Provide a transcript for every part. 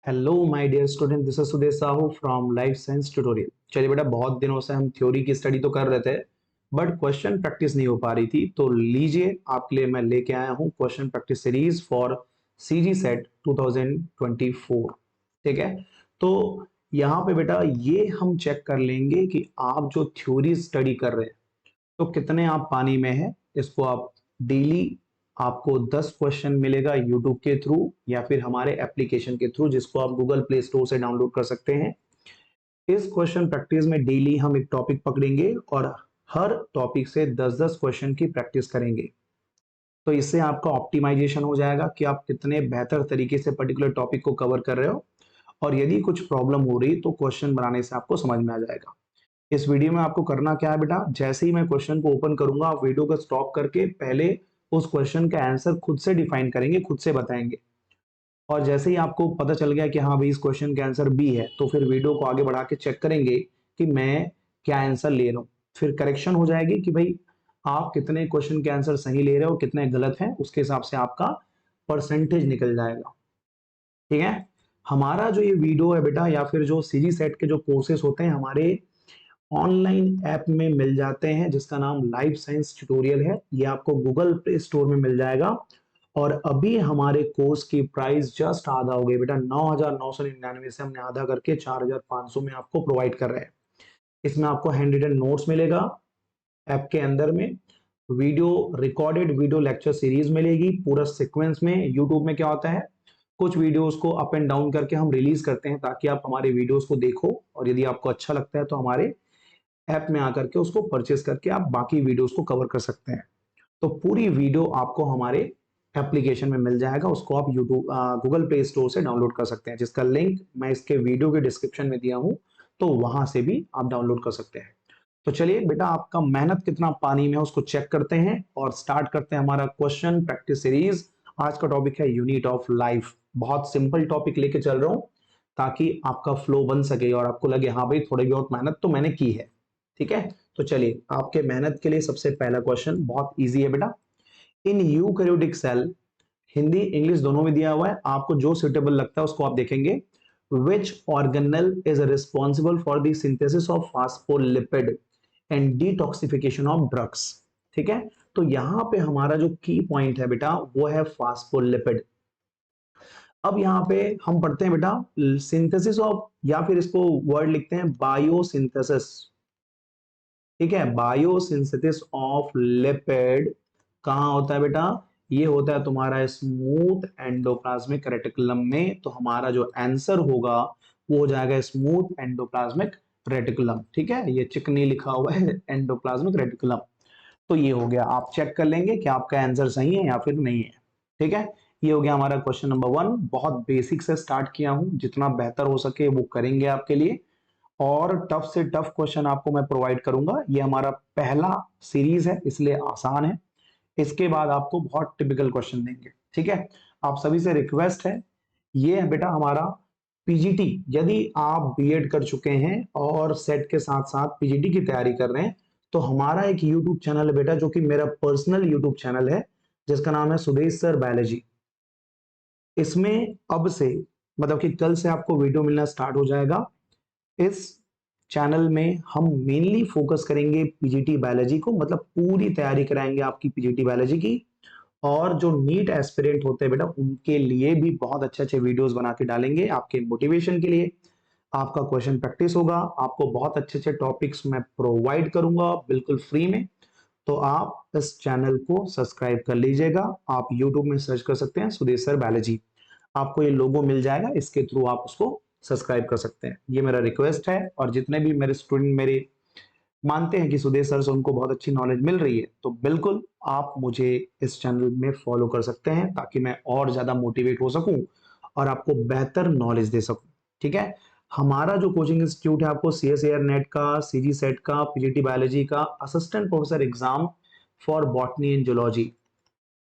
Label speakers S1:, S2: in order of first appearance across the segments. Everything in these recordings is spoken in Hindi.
S1: Hello my dear student, this is Sudesh Sahu from life science tutorial. चलिए बेटा, बहुत दिनों से हम थ्योरी की स्टडी तो कर रहे थे बट क्वेश्चन प्रैक्टिस नहीं हो पा रही थी। तो लीजिए, आपके लिए मैं लेके आया हूँ question practice series for CG set 2024। ठीक है। तो यहाँ पे बेटा ये हम चेक कर लेंगे कि आप जो थ्योरी स्टडी कर रहे हैं तो कितने आप पानी में है। इसको आप डेली आपको 10 क्वेश्चन मिलेगा यूट्यूब के थ्रू या फिर हमारे एप्लीकेशन के थ्रू, जिसको आप गूगल प्ले स्टोर से डाउनलोड कर सकते हैं। इस क्वेश्चन प्रैक्टिस में डेली हम एक टॉपिक पकड़ेंगे और हर टॉपिक से 10-10 क्वेश्चन की प्रैक्टिस करेंगे। तो इससे आपका ऑप्टिमाइजेशन हो जाएगा कि आप कितने बेहतर तरीके से पर्टिकुलर टॉपिक को कवर कर रहे हो। और यदि कुछ प्रॉब्लम हो रही तो क्वेश्चन बनाने से आपको समझ में आ जाएगा। इस वीडियो में आपको करना क्या है बेटा, जैसे ही मैं क्वेश्चन को ओपन करूंगा आप वीडियो को स्टॉप करके पहले उस क्वेश्चन का आंसर खुद से डिफाइन करेंगे, खुद से बताएंगे। और जैसे ही आपको पता चल गया कि हाँ भाई इस क्वेश्चन का आंसर बी है, तो फिर वीडियो को आगे बढ़ा के चेक करेंगे कि मैं क्या आंसर ले रहा हूँ। फिर करेक्शन हो जाएगी कि भाई आप कितने क्वेश्चन के आंसर सही ले रहे हो, कितने गलत हैं, उसके हिसाब से आपका परसेंटेज निकल जाएगा। ठीक है। हमारा जो ये वीडियो है बेटा या फिर जो सीजी सेट के जो कोर्सेस होते हैं हमारे ऑनलाइन ऐप में मिल जाते हैं, जिसका नाम लाइफ साइंस ट्यूटोरियल है। ये आपको गूगल प्ले स्टोर में मिल जाएगा। और अभी हमारे कोर्स की प्राइस जस्ट आधा हो गई बेटा, 9,999 से हमने आधा करके 4,500 में आपको प्रोवाइड कर रहे हैं। इसमें आपको हैंड रिटन नोट्स मिलेगा ऐप के अंदर में, video recorded video lecture series मिलेगी पूरा सीक्वेंस में। यूट्यूब में क्या होता है, कुछ वीडियोस को अप एंड डाउन करके हम रिलीज करते हैं ताकि आप हमारे वीडियोस को देखो, और यदि आपको अच्छा लगता है तो हमारे ऐप में आकर के उसको परचेज करके आप बाकी वीडियोस को कवर कर सकते हैं। तो पूरी वीडियो आपको हमारे एप्लीकेशन में मिल जाएगा, उसको आप यूट्यूब गूगल प्ले स्टोर से डाउनलोड कर सकते हैं, जिसका लिंक मैं इसके वीडियो के डिस्क्रिप्शन में दिया हूं। तो वहां से भी आप डाउनलोड कर सकते हैं। तो चलिए बेटा, आपका मेहनत कितना पानी में है उसको चेक करते हैं और स्टार्ट करते हैं हमारा क्वेश्चन प्रैक्टिस सीरीज। आज का टॉपिक है यूनिट ऑफ लाइफ। बहुत सिंपल टॉपिक लेके चल रहा हूं ताकि आपका फ्लो बन सके और आपको लगे हाँ भाई थोड़ी बहुत मेहनत तो मैंने की है। ठीक है। तो चलिए, आपके मेहनत के लिए सबसे पहला क्वेश्चन बहुत इजी है बेटा। In eukaryotic cell, Hindi English दोनों में दिया हुआ है, आपको जो सुटेबल लगता है उसको आप देखेंगे। विच organelle is responsible for the synthesis of phospholipid and detoxification of drugs. ठीक है। तो यहां पे हमारा जो की पॉइंट है बेटा वो है फास्फोलिपिड। अब यहाँ पे हम पढ़ते हैं बेटा सिंथेसिस ऑफ, या फिर इसको वर्ड लिखते हैं बायोसिंथेसिस। ठीक है। बायोसिंथेसिस ऑफ लिपिड कहाँ होता है बेटा, ये होता है तुम्हारा स्मूथ एंडोप्लाज्मिक रेटिकुलम में। तो हमारा जो आंसर होगा वो हो जाएगा स्मूथ एंडोप्लाज्मिक रेटिकुलम। ठीक है, ये चिकनी लिखा हुआ है एंडोप्लाज्मिक रेटिकुलम। तो ये हो गया, आप चेक कर लेंगे कि आपका आंसर सही है या फिर नहीं है। ठीक है। ये हो गया हमारा क्वेश्चन नंबर 1। बहुत बेसिक से स्टार्ट किया हूं, जितना बेहतर हो सके वो करेंगे आपके लिए। और टफ से टफ क्वेश्चन आपको मैं प्रोवाइड करूंगा। ये हमारा पहला सीरीज है इसलिए आसान है। इसके बाद आपको बहुत टिपिकल क्वेश्चन देंगे। ठीक है। आप सभी से रिक्वेस्ट है, ये है बेटा हमारा पीजीटी। यदि आप बीएड कर चुके हैं और सेट के साथ साथ पीजीटी की तैयारी कर रहे हैं तो हमारा एक यूट्यूब चैनल है बेटा, जो कि मेरा पर्सनल यूट्यूब चैनल है, जिसका नाम है सुदेश सर बायोलॉजी। इसमें अब से मतलब कि कल से आपको वीडियो मिलना स्टार्ट हो जाएगा। इस चैनल में हम मेनली फोकस करेंगे पीजीटी बायोलॉजी को, मतलब पूरी तैयारी कराएंगे आपकी पीजीटी बायोलॉजी की। और जो नीट एस्पिरेंट होते हैं बेटा उनके लिए भी बहुत अच्छे अच्छे वीडियोस बना के डालेंगे आपके मोटिवेशन के लिए। आपका क्वेश्चन प्रैक्टिस होगा, आपको बहुत अच्छे अच्छे टॉपिक्स मैं प्रोवाइड करूंगा बिल्कुल फ्री में। तो आप इस चैनल को सब्सक्राइब कर लीजिएगा। आप यूट्यूब में सर्च कर सकते हैं सुदेश सर बायोलॉजी, आपको ये लोगो मिल जाएगा, इसके थ्रू आप उसको सब्सक्राइब कर सकते हैं। ये मेरा रिक्वेस्ट है। और जितने भी मेरे स्टूडेंट मेरे मानते हैं कि सुदेश सर से उनको बहुत अच्छी नॉलेज मिल रही है, तो बिल्कुल आप मुझे इस चैनल में फॉलो कर सकते हैं ताकि मैं और ज्यादा मोटिवेट हो सकूं और आपको बेहतर नॉलेज दे सकूं। ठीक है। हमारा जो कोचिंग इंस्टीट्यूट है आपको सीएसएआर नेट का, सीजी सेट का, पीजीटी बायोलॉजी का, assistant professor exam for botany and zoology,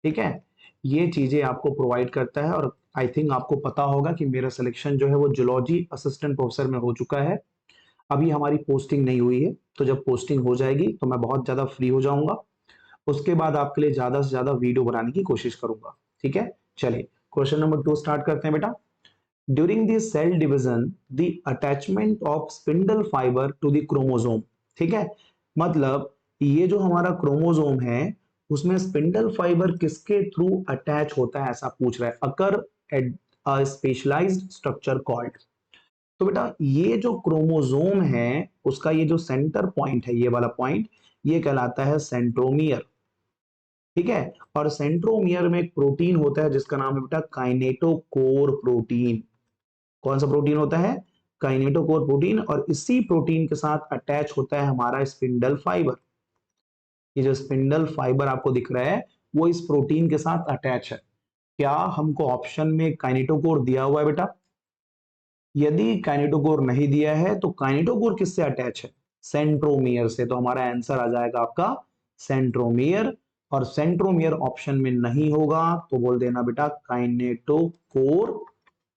S1: ठीक है, ये चीजें आपको प्रोवाइड करता है। और आई थिंक आपको पता होगा कि मेरा सिलेक्शन जो है वो जूलॉजी असिस्टेंट प्रोफेसर में हो चुका है। अभी हमारी पोस्टिंग नहीं हुई है, तो जब पोस्टिंग हो जाएगी तो मैं बहुत ज्यादा फ्री हो जाऊंगा। उसके बाद आपके लिए ज्यादा से ज्यादा वीडियो बनाने की कोशिश करूंगा। ठीक है। चलिए क्वेश्चन नंबर 2 स्टार्ट करते हैं बेटा। During the cell division the attachment of spindle fibre to the chromosome. ठीक है, मतलब ये जो हमारा क्रोमोसोम है उसमें स्पिंडल फाइबर किसके थ्रू अटैच होता है, ऐसा पूछ रहा है। Occur at a specialised structure called. तो बेटा ये जो क्रोमोसोम है उसका ये जो सेंटर पॉइंट है, ये वाला पॉइंट, ये कहलाता है सेंट्रोमियर। ठीक है, और सेंट्रोमियर में एक प्रोटीन होता है जिसका नाम है बेटा काइनेटोकोर प्रोटीन। कौन सा प्रोटीन होता है? Kinetochore protein. और इसी प्रोटीन के साथ अटैच होता है हमारा स्पिंडल फाइबर। ये जो स्पिंडल फाइबर आपको दिख रहा है वो इस प्रोटीन के साथ अटैच है। क्या हमको ऑप्शन में काइनेटोकोर दिया हुआ है बेटा? यदि काइनेटोकोर नहीं दिया है तो काइनेटोकोर किससे अटैच है? सेंट्रोमियर से। तो हमारा आंसर आ जाएगा आपका सेंट्रोमियर। और सेंट्रोमियर ऑप्शन में नहीं होगा तो बोल देना बेटा काइनेटोकोर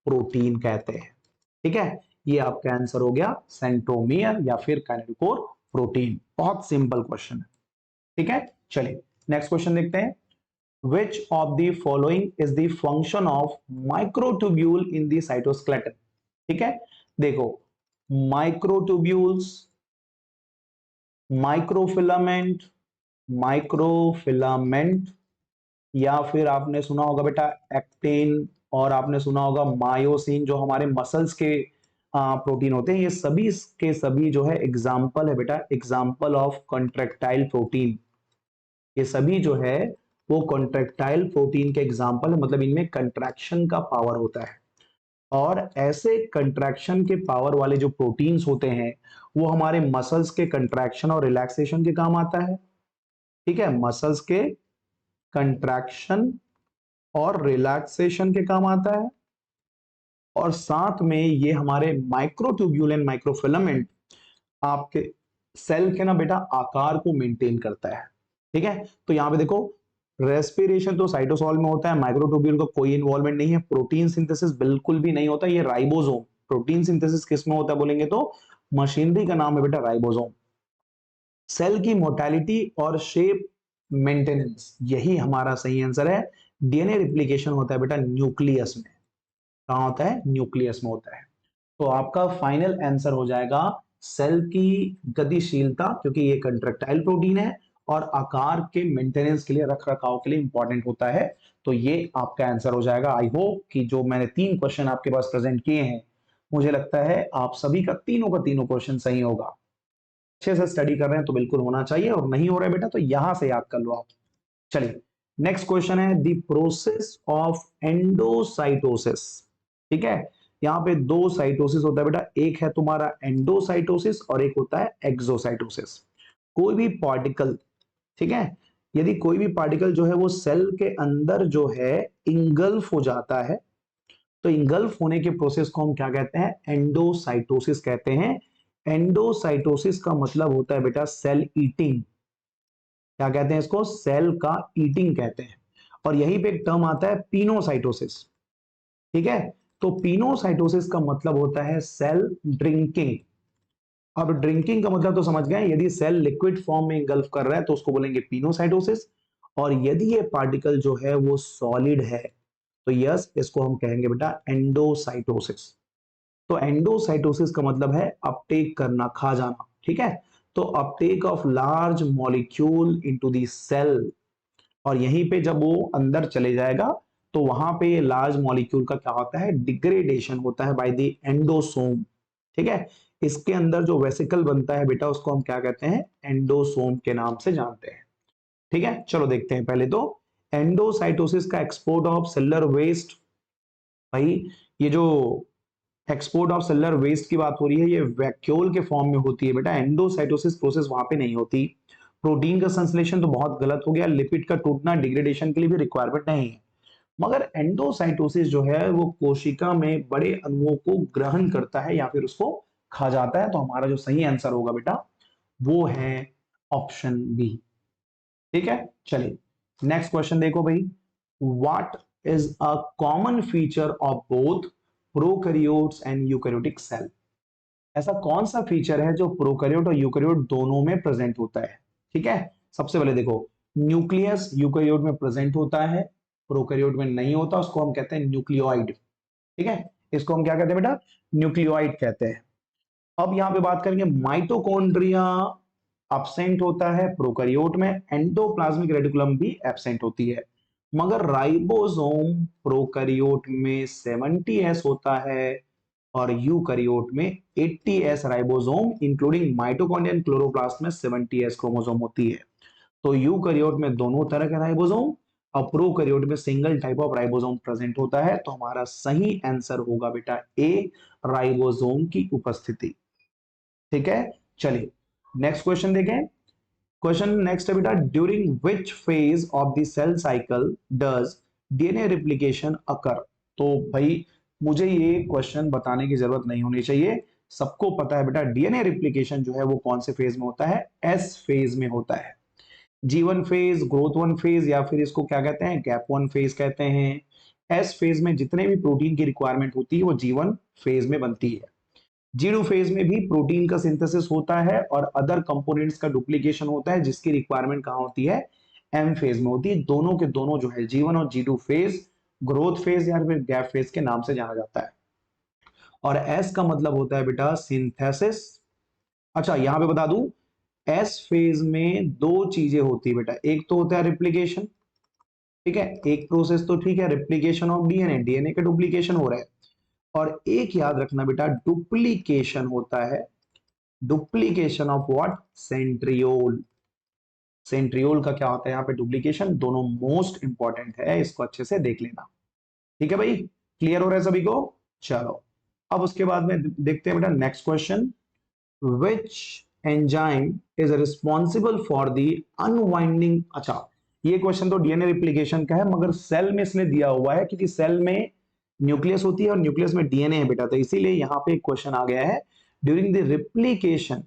S1: प्रोटीन कहते हैं। ठीक है, ये आपका आंसर हो गया सेंट्रोमियर या फिर काइनेटोकोर प्रोटीन। बहुत सिंपल क्वेश्चन है। ठीक है, चलिए नेक्स्ट क्वेश्चन देखते हैं। Which of the following is the function of microtubule in the cytoskeleton? ठीक है, देखो माइक्रोट्यूब्यूल्स, माइक्रोफिलामेंट, माइक्रोफिलामेंट, या फिर आपने सुना होगा बेटा एक्टिन, और आपने सुना होगा मायोसिन, जो हमारे मसल्स के प्रोटीन होते हैं। ये सभी के सभी जो है एग्जाम्पल है बेटा, एग्जाम्पल ऑफ कॉन्ट्रेक्टाइल प्रोटीन। ये सभी जो है वो कॉन्ट्रेक्टाइल प्रोटीन के एग्जाम्पल है, मतलब इनमें कंट्रैक्शन का पावर होता है। और ऐसे कंट्रैक्शन के पावर वाले जो प्रोटीन्स होते हैं वो हमारे मसल्स के कंट्रैक्शन और रिलैक्सेशन के काम आता है। ठीक है, मसल्स के कंट्रैक्शन और रिलैक्सेशन के काम आता है। और साथ में ये हमारे माइक्रोट्यूब्यूल एंड माइक्रोफिलामेंट आपके सेल के ना बेटा आकार को मेंटेन करता है। ठीक है, तो यहां पे देखो रेस्पिरेशन तो साइटोसोल में होता है, माइक्रोट्यूब्यूल का कोई इन्वॉल्वमेंट नहीं है। प्रोटीन सिंथेसिस बिल्कुल भी नहीं होता, ये राइबोसोम। प्रोटीन सिंथेसिस किस में होता है बोलेंगे तो मशीनरी का नाम है बेटा राइबोसोम। सेल की मोर्टेलिटी और शेप मेंटेनेंस, यही हमारा सही आंसर है। डीएनए रिप्लिकेशन होता है बेटा न्यूक्लियस में। कहां होता है? न्यूक्लियस में होता है। तो आपका फाइनल आंसर हो जाएगा सेल की गतिशीलता, क्योंकि ये कंट्रैक्टाइल प्रोटीन है और आकार के मेंटेनेंस के लिए, रख रखाव के लिए इंपॉर्टेंट होता है। तो ये आपका आंसर हो जाएगा। आई होप कि जो मैंने 3 क्वेश्चन आपके पास प्रेजेंट किए हैं, मुझे लगता है आप सभी का तीनों क्वेश्चन सही होगा। अच्छे से स्टडी कर रहे हैं तो बिल्कुल होना चाहिए, और नहीं हो रहा है बेटा तो यहां से याद कर लो आप। चलिए नेक्स्ट क्वेश्चन है द प्रोसेस ऑफ एंडोसाइटोसिस। ठीक है, यहाँ पे 2 साइटोसिस होता है बेटा, एक है तुम्हारा एंडोसाइटोसिस और एक होता है एक्सोसाइटोसिस। कोई भी पार्टिकल, ठीक है, यदि कोई भी पार्टिकल जो है वो सेल के अंदर जो है इंगल्फ हो जाता है, तो इंगल्फ होने के प्रोसेस को हम क्या कहते हैं? एंडोसाइटोसिस कहते हैं। एंडोसाइटोसिस का मतलब होता है बेटा सेल ईटिंग। क्या कहते हैं इसको? सेल का ईटिंग कहते हैं। और यहीं पे एक टर्म आता है पिनोसाइटोसिस। ठीक है, तो पिनोसाइटोसिस का मतलब होता है सेल ड्रिंकिंग। अब ड्रिंकिंग का मतलब तो समझ गए, यदि सेल लिक्विड फॉर्म में इंगल्फ कर रहा है तो उसको बोलेंगे पिनोसाइटोसिस। और यदि ये पार्टिकल जो है वो सॉलिड है तो यस, इसको हम कहेंगे बेटा एंडोसाइटोसिस। तो एंडोसाइटोसिस का मतलब है अपटेक करना, खा जाना। ठीक है, तो uptake of large molecule into the cell. और यहीं पे जब वो अंदर चले जाएगा तो वहां पे ये लार्ज मॉलिक्यूल का क्या होता है? डिग्रेडेशन होता है बाय द एंडोसोम। ठीक है, इसके अंदर जो वेसिकल बनता है बेटा उसको हम क्या कहते हैं? एंडोसोम के नाम से जानते हैं। ठीक है, चलो देखते हैं पहले तो एंडोसाइटोसिस का एक्सपोर्ट ऑफ सेलुलर वेस्ट। भाई ये जो एक्सपोर्ट ऑफ सेलुलर वेस्ट की बात हो रही है ये वैक्यूल के फॉर्म में होती है बेटा, एंडोसाइटोसिस प्रोसेस वहां पे नहीं होती। प्रोटीन का संश्लेषण तो बहुत गलत हो गया, लिपिड का टूटना डिग्रेडेशन के लिए भी रिक्वायरमेंट नहीं है। मगर एंडोसाइटोसिस जो है वो कोशिका में बड़े अणुओं को ग्रहण करता है या फिर उसको खा जाता है। तो हमारा जो सही आंसर होगा बेटा वो है ऑप्शन बी। ठीक है, चलिए नेक्स्ट क्वेश्चन देखो भाई। What is a common feature of both prokaryotes and eukaryotic cell? ऐसा कौन सा फीचर है जो प्रोकैरियोट और यूकैरियोट दोनों में प्रेजेंट होता है? ठीक है, सबसे पहले देखो न्यूक्लियस यूकैरियोट में प्रेजेंट होता है, प्रोकैरियोट में नहीं होता, उसको हम कहते हैं न्यूक्लियोइड। ठीक है, इसको हम क्या कहते हैं बेटा, न्यूक्लियोइड कहते हैं। अब यहां पे बात करेंगे माइटोकॉन्ड्रिया एब्सेंट होता है प्रोकैरियोट में, एंडोप्लाज्मिक रेटिकुलम भी एब्सेंट होती है, मगर राइबोसोम प्रोकैरियोट में 70s होता है और यूकैरियोट में 80s ribosome including mitochondria and chloroplast में 70s क्रोमोसोम होती है। तो यूकैरियोट में दोनों तरह के राइबोसोम और प्रोकैरियोट में single type of ribosome present होता है। तो हमारा सही आंसर होगा बेटा ए, राइबोसोम की उपस्थिति। ठीक है, चलिए नेक्स्ट क्वेश्चन देखें। क्वेश्चन नेक्स्ट है बेटा, during which phase of the cell cycle does DNA replication occur. तो भाई मुझे ये क्वेश्चन बताने की जरूरत नहीं होनी चाहिए, सबको पता है बेटा डीएनए रिप्लिकेशन जो है वो कौन से फेज में होता है, एस फेज में होता है। G1 phase, growth one phase, या फिर इसको क्या कहते हैं, गैप वन फेज कहते हैं। एस फेज में जितने भी प्रोटीन की रिक्वायरमेंट होती है वो जी1 फेज में बनती है। जी2 फेज में भी प्रोटीन का सिंथेसिस होता है और अदर कंपोनेंट्स का डुप्लीकेशन होता है, जिसकी रिक्वायरमेंट कहां होती है, एम फेज में होती है। दोनों के दोनों जो है जी1 और जी2 फेज ग्रोथ फेज या फिर गैप फेज के नाम से जाना जाता है। और एस का मतलब होता है बेटा सिंथेसिस। अच्छा यहां पे बता दूं, एस फेज में दो चीजें होती है बेटा, एक तो होता है रिप्लिकेशन, ठीक है, एक प्रोसेस तो ठीक है, रिप्लिकेशन ऑफ डीएनए, डीएनए का डुप्लीकेशन हो रहा है, और एक याद रखना बेटा डुप्लीकेशन होता है, duplication of what, centriole. Centriole का क्या होता है यहाँ पे डुप्लीकेशन, दोनों मोस्ट इंपॉर्टेंट है, इसको अच्छे से देख लेना। ठीक है भाई, क्लियर हो रहा है सभी को। चलो अब उसके बाद में देखते हैं बेटा next question, which enzyme is responsible for the unwinding। अच्छा ये क्वेश्चन तो डीएनए रिप्लिकेशन का है, मगर सेल में इसने दिया हुआ है क्योंकि सेल में न्यूक्लियस होती है और न्यूक्लियस में डीएनए है बेटा, तो इसीलिए यहाँ पे एक क्वेश्चन आ गया है ड्यूरिंग द रिप्लिकेशन।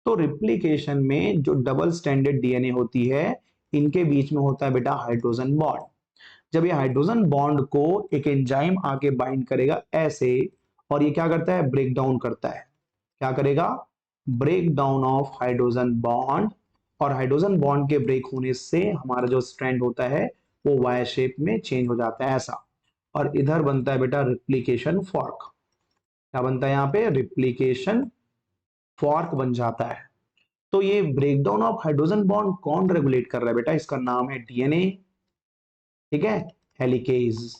S1: तो रिप्लिकेशन में जो डबल स्टैंडर्ड डीएनए होती है इनके बीच में होता है बेटा हाइड्रोजन बॉन्ड। जब ये हाइड्रोजन बॉन्ड को एक एंजाइम आके बाइंड करेगा ऐसे, और ये क्या करता है, ब्रेक डाउन करता है, क्या करेगा, break down of hydrogen bond, और हाइड्रोजन बॉन्ड के ब्रेक होने से हमारा जो स्ट्रैंड होता है वो वाई शेप में चेंज हो जाता है ऐसा, और इधर बनता है बेटा रिप्लिकेशन फॉर्क। क्या बनता है यहाँ पे, रिप्लिकेशन फॉर्क बन जाता है। तो ये ब्रेकडाउन ऑफ हाइड्रोजन बॉन्ड कौन रेगुलेट कर रहा है बेटा, इसका नाम है डीएनए, ठीक है, हेलिकेज।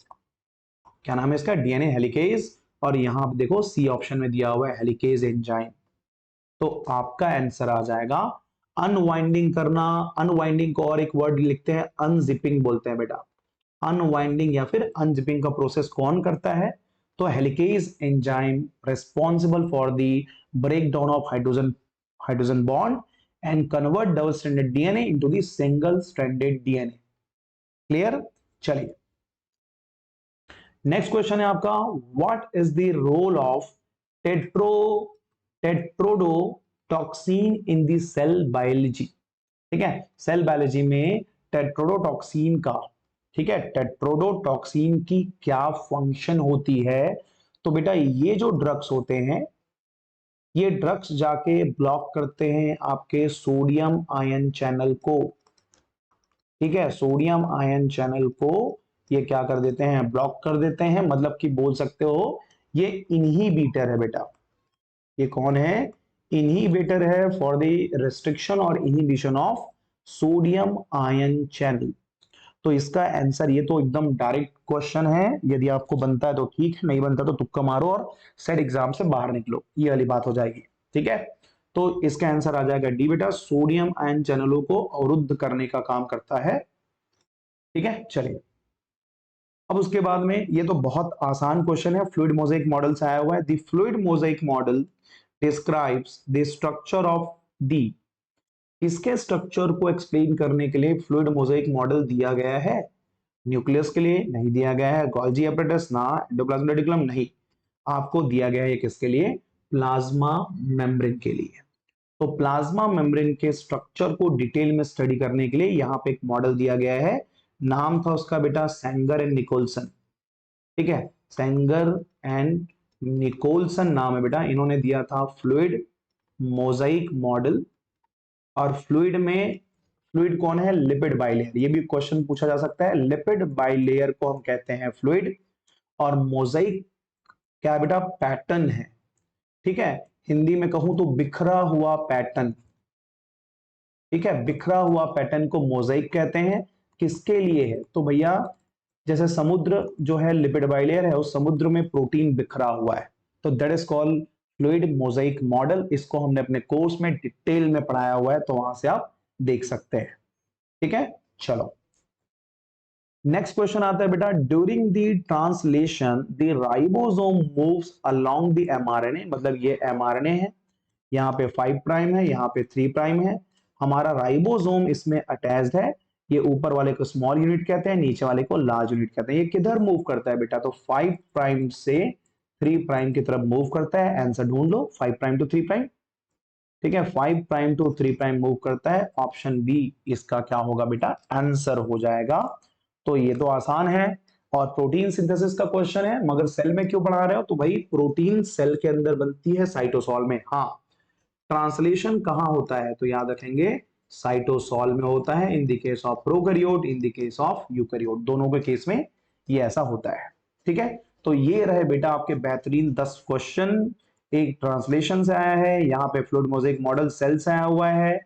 S1: क्या नाम है इसका, डीएनए हेलिकेज। और यहां पे देखो सी ऑप्शन में दिया हुआ है हेलिकेज एंजाइम। तो आपका आंसर आ जाएगा अनवाइंडिंग करना। अनवाइंडिंग को और एक वर्ड लिखते हैं अनजिपिंग बोलते हैं बेटा। अनवाइंडिंग या फिर अनजिपिंग का प्रोसेस कौन करता है, तो helicase enzyme responsible for the breakdown of hydrogen hydrogen bond and convert double stranded DNA into the single stranded DNA. Clear, चलिए नेक्स्ट क्वेश्चन है आपका, what is the role of tetro tetrodotoxin in the cell biology. ठीक है, सेल बायोलॉजी में टेट्रोडोटॉक्सिन का, ठीक है, टेट्रोडोटॉक्सिन की क्या फंक्शन होती है। तो बेटा ये जो ड्रग्स होते हैं, ये ड्रग्स जाके ब्लॉक करते हैं आपके सोडियम आयन चैनल को। ठीक है, सोडियम आयन चैनल को ये क्या कर देते हैं, ब्लॉक कर देते हैं, मतलब कि बोल सकते हो ये इनहिबिटर है बेटा। ये कौन है, इनहिबिटर है फॉर द रिस्ट्रिक्शन और inhibition of sodium ion channel. तो इसका आंसर, ये तो एकदम डायरेक्ट क्वेश्चन है, यदि आपको बनता है तो ठीक है, नहीं बनता तो तुक्का मारो और सेट एग्जाम से बाहर निकलो, ये वाली बात हो जाएगी। ठीक है, तो इसका आंसर आ जाएगा डी बेटा, सोडियम आयन चैनलों को अवरुद्ध करने का काम करता है। ठीक है, चलिए अब उसके बाद में, ये तो बहुत आसान क्वेश्चन है, फ्लूइड मोजाइक मॉडल से आया हुआ है। The fluid Mosaic model describes the structure of D. इसके स्ट्रक्चर को एक्सप्लेन करने के लिए फ्लूइड मोजाइक मॉडल दिया गया है, न्यूक्लियस के लिए नहीं दिया गया है, गोल्जी एपरेटस ना, एंडोप्लाज्मिक रेटिकुलम नहीं, आपको दिया गया है किसके लिए, प्लाज्मा मेम्ब्रेन के लिए। तो प्लाज्मा मेम्ब्रेन के स्ट्रक्चर को डिटेल में स्टडी करने के लिए यहाँ पे एक मॉडल दिया गया है, नाम था उसका बेटा सेंगर एंड निकोलसन। ठीक है, सेंगर एंड निकोलसन नाम है बेटा, इन्होंने दिया था फ्लूइड मोजाइक मॉडल। और फ्लूइड में, फ्लूइड कौन है, लिपिड बाइलेयर, ये भी क्वेश्चन पूछा जा सकता है, लिपिड बाइलेयर को हम कहते हैं फ्लूइड। और मोजाइक क्या है बेटा? पैटर्न है। ठीक है, हिंदी में कहूं तो बिखरा हुआ पैटर्न। ठीक है, बिखरा हुआ पैटर्न को मोजाइक कहते हैं। किसके लिए है? तो भैया जैसे समुद्र जो है लिपिड बाइलेयर है, उस समुद्र में प्रोटीन बिखरा हुआ है, तो that is called fluid Mosaic model. इसको हमने अपने कोर्स में डिटेल में पढ़ाया हुआ है, तो वहां से आप देख सकते हैं। ठीक है, चलो नेक्स्ट क्वेश्चन आता है बेटा, during the translation the ribosome moves along the mRNA. मतलब ये एमआरएनए है, यहाँ पे 5 प्राइम है, यहाँ पे 3 प्राइम है, हमारा राइबोसोम इसमें अटैच्ड है। ये ऊपर वाले को स्मॉल यूनिट कहते हैं, नीचे वाले को लार्ज यूनिट कहते हैं। ये किधर मूव करता है बेटा? तो 5 प्राइम से 3 प्राइम की तरफ मूव करता है। आंसर ढूंढ लो, 5 प्राइम टू 3 प्राइम। ठीक है, 5 प्राइम टू 3 प्राइम मूव करता है। ऑप्शन बी इसका क्या होगा बेटा? आंसर हो जाएगा। तो ये तो आसान है, और प्रोटीन सिंथेसिस का क्वेश्चन है, मगर सेल में क्यों पढ़ा रहे हो? तो भाई प्रोटीन सेल के अंदर बनती है साइटोसॉल में। हाँ, ट्रांसलेशन कहां होता है? तो याद रखेंगे साइटोसॉल में होता है। In the case of prokaryote, in the case of eukaryote, दोनों के केस में ये ऐसा होता है। ठीक है, तो ये रहे बेटा आपके बेहतरीन 10 क्वेश्चन। एक ट्रांसलेशन से आया है, यहाँ पे फ्लूइड मोजाइक मॉडल सेल से आया हुआ है,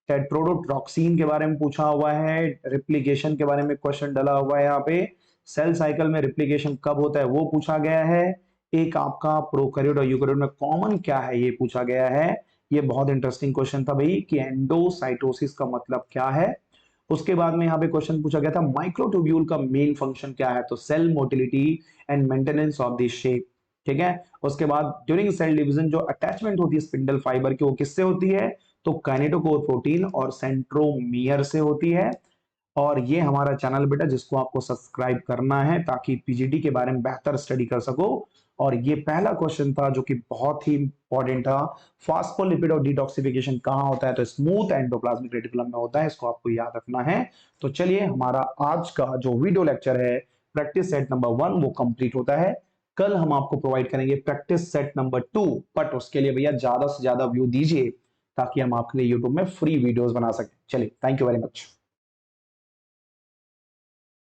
S1: टेट्रोडोटॉक्सिन के बारे में पूछा हुआ है, रिप्लिकेशन के बारे में क्वेश्चन डाला हुआ है, यहाँ पे सेल साइकिल में रिप्लिकेशन कब होता है वो पूछा गया है। एक आपका प्रोकैरियोट और यूकैरियोट में कॉमन क्या है ये पूछा गया है। ये बहुत इंटरेस्टिंग क्वेश्चन था भाई कि एंडोसाइटोसिस का मतलब क्या है। उसके बाद में यहाँ पे क्वेश्चन पूछा गया था माइक्रोट्यूब्यूल का मेन फंक्शन क्या है? तो cell motility and maintenance of the shape. ठीक है, उसके बाद ड्यूरिंग सेल डिवीजन जो अटैचमेंट होती है स्पिंडल फाइबर की, वो किससे होती है? तो काइनेटोकोर प्रोटीन और सेंट्रोमियर से होती है। और ये हमारा चैनल बेटा जिसको आपको सब्सक्राइब करना है ताकि पीजीडी के बारे में बेहतर स्टडी कर सको। और ये पहला क्वेश्चन था जो कि बहुत ही इंपॉर्टेंट था, फास्फोलिपिड और डिटॉक्सिफिकेशन कहाँ होता है? तो स्मूथ एंडोप्लाज्मिक रेटिकुलम में होता है, इसको आपको याद रखना है। तो चलिए हमारा आज का जो वीडियो लेक्चर है प्रैक्टिस सेट नंबर 1 वो कंप्लीट होता है। कल हम आपको प्रोवाइड करेंगे प्रैक्टिस सेट नंबर 2, बट उसके लिए भैया ज्यादा से ज्यादा व्यू दीजिए ताकि हम आपके लिए यूट्यूब में फ्री वीडियोस बना सकें। चलिए, थैंक यू वेरी मच।